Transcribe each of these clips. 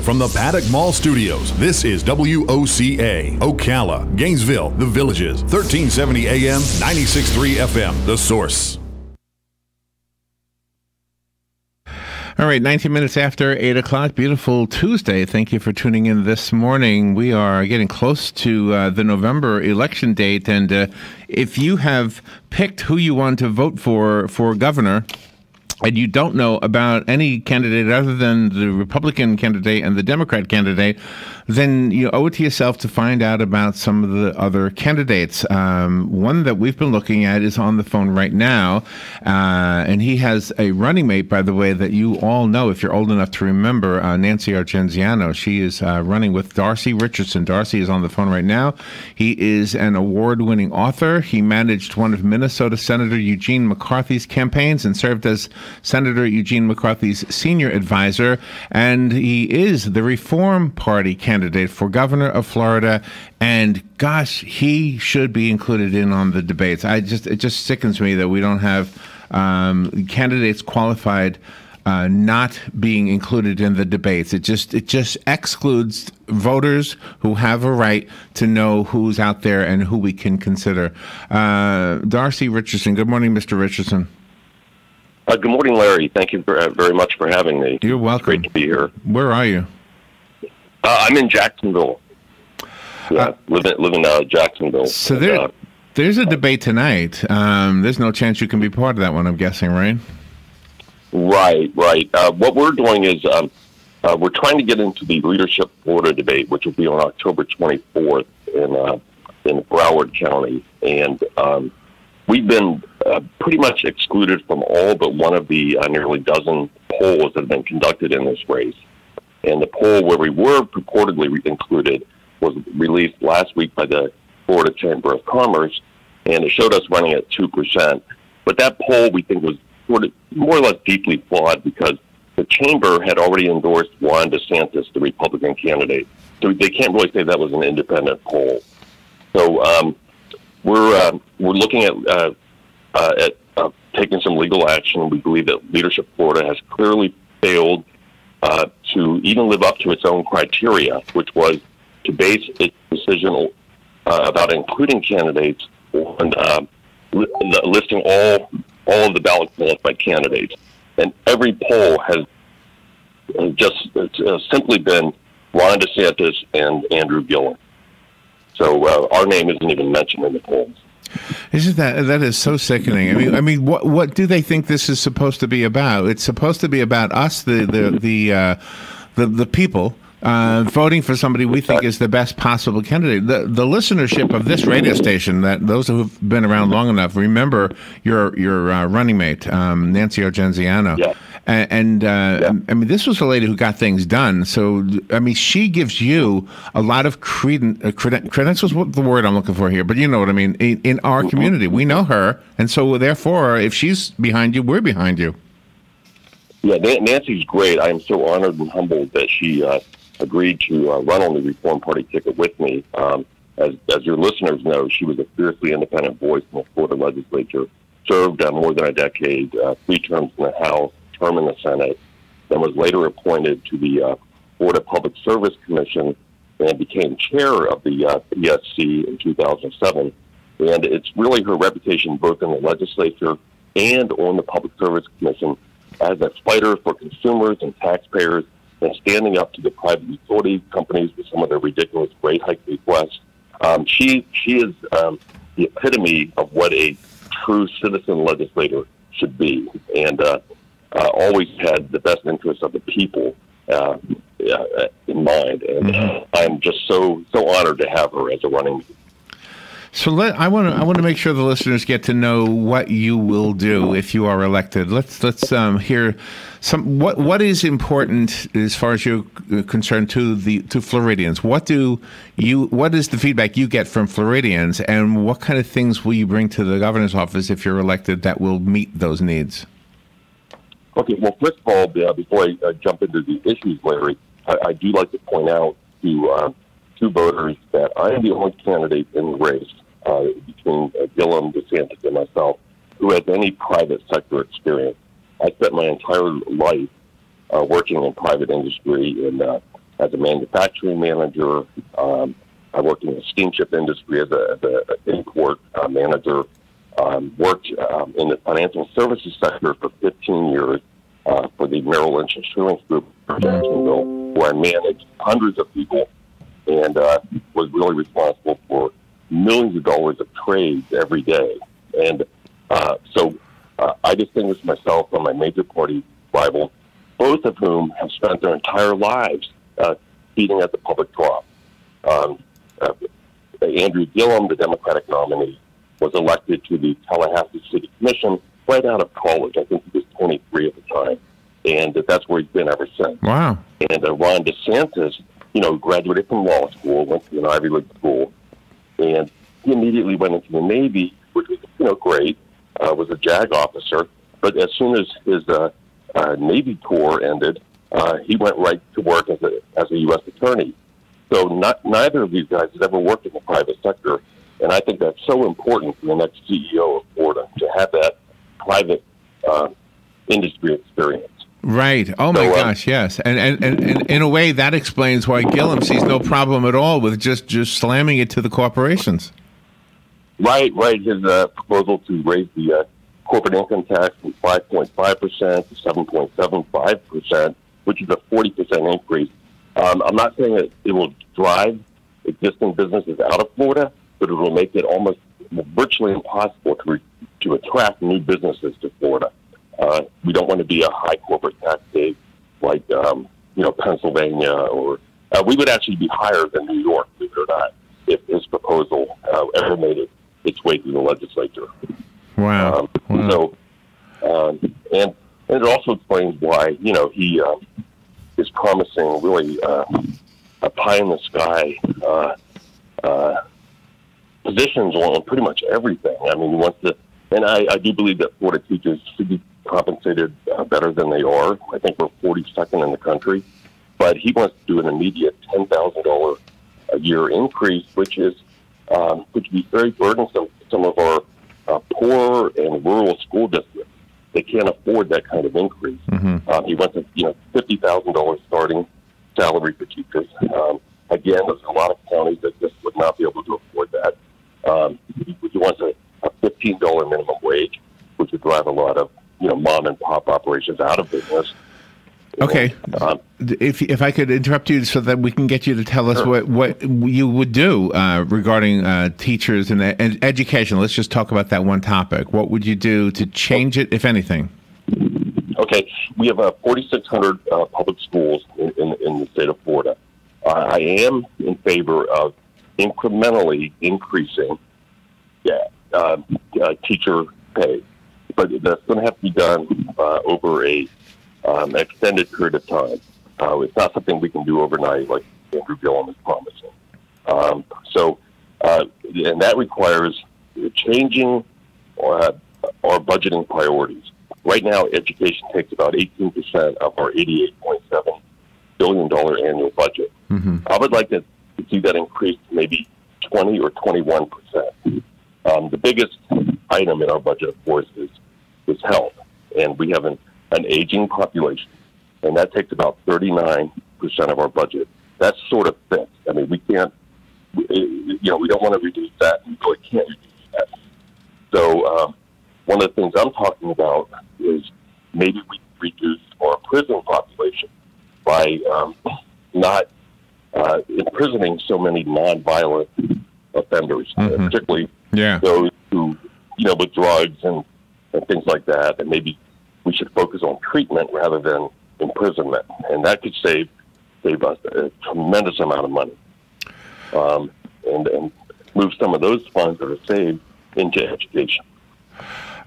from the Paddock Mall Studios, this is WOCA, Ocala, Gainesville, The Villages, 1370 AM, 96.3 FM, The Source. All right, 19 minutes after 8 o'clock. Beautiful Tuesday. Thank you for tuning in this morning. We are getting close to the November election date, and if you have picked who you want to vote for governor, and you don't know about any candidate other than the Republican candidate and the Democrat candidate, then you owe it to yourself to find out about some of the other candidates. One that we've been looking at is on the phone right now, and he has a running mate, by the way, that you all know if you're old enough to remember, Nancy Argenziano. She is running with Darcy Richardson. Darcy is on the phone right now. He is an award-winning author. He managed one of Minnesota Senator Eugene McCarthy's campaigns and served as Senator Eugene McCarthy's senior advisor, and he is the Reform Party candidate for governor of Florida. And gosh, he should be included in on the debates. It just sickens me that we don't have candidates qualified not being included in the debates. It just excludes voters who have a right to know who's out there and who we can consider. Darcy Richardson. Good morning, Mr. Richardson. Good morning, Larry. Thank you very much for having me. You're welcome. It's great to be here. Where are you? I'm in Jacksonville. Living out of Jacksonville. So there's a debate tonight. There's no chance you can be part of that one, I'm guessing, right? Right. What we're doing is we're trying to get into the Leadership Florida debate, which will be on October 24th in Broward County. And we've been pretty much excluded from all but one of the nearly dozen polls that have been conducted in this race. And the poll where we were purportedly included was released last week by the Florida Chamber of Commerce, and it showed us running at 2%. But that poll, we think, was more or less deeply flawed because the Chamber had already endorsed Ron DeSantis, the Republican candidate. So they can't really say that was an independent poll. So we're looking at taking some legal action. We believe that Leadership Florida has clearly failed to even live up to its own criteria, which was to base its decision about including candidates on listing all of the ballot qualified candidates. And every poll has just simply been Ron DeSantis and Andrew Gillum. So our name isn't even mentioned in the polls. Isn't that is so sickening? I mean, what do they think this is supposed to be about? It's supposed to be about us, the people, voting for somebody we think is the best possible candidate. The listenership of this radio station, that those who've been around long enough remember your running mate, Nancy Argenziano. Yeah. And I mean, this was a lady who got things done. So, I mean, she gives you a lot of credentials, what the word I'm looking for here, but you know what I mean, in our community. We know her, and so therefore, if she's behind you, we're behind you. Yeah, Nancy's great. I am so honored and humbled that she agreed to run on the Reform Party ticket with me. As your listeners know, she was a fiercely independent voice in the Florida legislature, served more than a decade, 3 terms in the House, term in the Senate, then was later appointed to the Florida Public Service Commission and became chair of the PSC in 2007. And it's really her reputation both in the legislature and on the Public Service Commission as a fighter for consumers and taxpayers and standing up to the private utility companies with some of their ridiculous rate hike requests. She is the epitome of what a true citizen legislator should be, and always had the best interests of the people in mind. And I'm just so honored to have her as a running mate. So I want to make sure the listeners get to know what you will do if you are elected. Let's hear what is important as far as you're concerned to Floridians. What is the feedback you get from Floridians, and what kind of things will you bring to the governor's office if you're elected that will meet those needs? Okay. Well, first of all, before I jump into the issues, Larry, I do like to point out to voters that I am the only candidate in the race between Gillum, DeSantis, and myself who has any private sector experience. I spent my entire life working in private industry in as a manufacturing manager. I worked in the steamship industry as an import manager. Worked in the financial services sector for 15 years for the Merrill Lynch Insurance Group in Jacksonville, where I managed hundreds of people and was really responsible for millions of dollars of trades every day. And so I distinguished myself from my major party rival, both of whom have spent their entire lives feeding at the public trough. Andrew Gillum, the Democratic nominee, was elected to the Tallahassee City Commission right out of college. I think he was 23 at the time. And that's where he's been ever since. Wow. And Ron DeSantis, graduated from law school, went to an Ivy League school, and he immediately went into the Navy, which was, great, was a JAG officer. But as soon as his Navy tour ended, he went right to work as a U.S. attorney. So neither of these guys has ever worked in the private sector, and I think that's so important for the next CEO of Florida to have that private industry experience. Right. Oh, my gosh, yes. And in a way, that explains why Gillum sees no problem at all with just slamming it to the corporations. Right. His proposal to raise the corporate income tax from 5.5% to 7.75%, which is a 40% increase. I'm not saying that it will drive existing businesses out of Florida, but it will make it almost virtually impossible to attract new businesses to Florida. We don't want to be a high corporate tax state like Pennsylvania, or we would actually be higher than New York, believe it or not, if this proposal ever made its way through the legislature. Wow. So, and it also explains why he is promising really a pie in the sky positions on pretty much everything. I mean, he wants to, and I do believe that Florida teachers should be compensated better than they are. I think we're 42nd in the country, but he wants to do an immediate $10,000 a year increase, which would be very burdensome to some of our poor and rural school districts. They can't afford that kind of increase. Mm-hmm. He wants a $50,000 starting salary for teachers. Again, there's a lot of counties that just would not be able to afford that. He wants a $15 minimum wage, which would drive a lot of mom and pop operations out of business. Okay, if I could interrupt you so that we can get you to tell us what you would do regarding teachers and education. Let's just talk about that one topic. What would you do to change it, if anything? Okay, we have 4,600 public schools in the state of Florida. I am in favor of incrementally increasing teacher pay, but that's going to have to be done over an extended period of time. It's not something we can do overnight, like Andrew Gillum is promising. And that requires changing our budgeting priorities. Right now, education takes about 18% of our $88.7 billion annual budget. Mm-hmm. I would like to see that increase to maybe 20 or 21%. The biggest item in our budget, of course, is health, and we have an aging population, and that takes about 39% of our budget. That's sort of fixed. I mean, we can't, we don't want to reduce that. We really can't reduce that. So one of the things I'm talking about is maybe we reduce our prison population by not imprisoning so many nonviolent offenders, mm-hmm. Particularly those who, with drugs and things like that, and maybe we should focus on treatment rather than imprisonment, and that could save us a tremendous amount of money, and move some of those funds that are saved into education.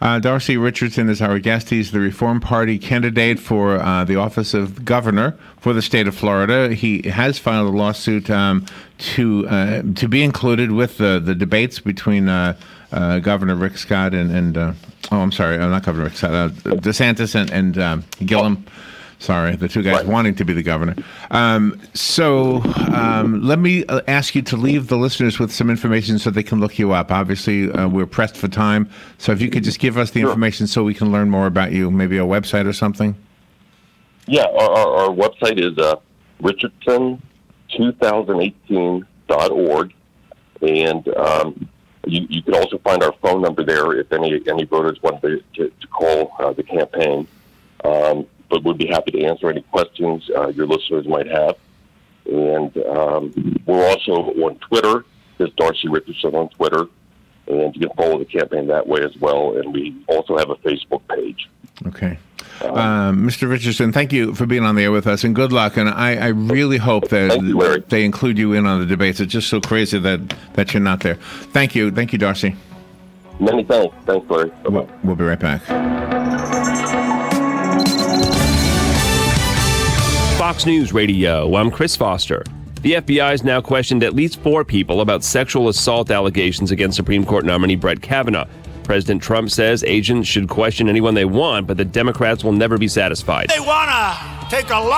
Darcy Richardson is our guest. He's the Reform Party candidate for the office of governor for the state of Florida. He has filed a lawsuit to be included with the debates between Governor Rick Scott and not Governor Rick Scott, DeSantis and Gillum. Sorry, the two guys wanting to be the governor. Let me ask you to leave the listeners with some information so they can look you up. Obviously, we're pressed for time. So if you could just give us the information so we can learn more about you, maybe a website or something. Yeah, our website is Richardson, 2018.org. And you can also find our phone number there if any voters want to call the campaign. But we'd be happy to answer any questions your listeners might have. And we're also on Twitter. There's Darcy Richardson on Twitter. And you can follow the campaign that way as well. And we also have a Facebook page. Okay. Mr. Richardson, thank you for being on the air with us, and good luck. And I really hope that they include you in on the debates. It's just so crazy that you're not there. Thank you. Thank you, Darcy. Many thanks. Thanks, Larry. We'll be right back. Fox News Radio, I'm Chris Foster. The FBI has now questioned at least 4 people about sexual assault allegations against Supreme Court nominee Brett Kavanaugh. President Trump says agents should question anyone they want, but the Democrats will never be satisfied. They want to take a lot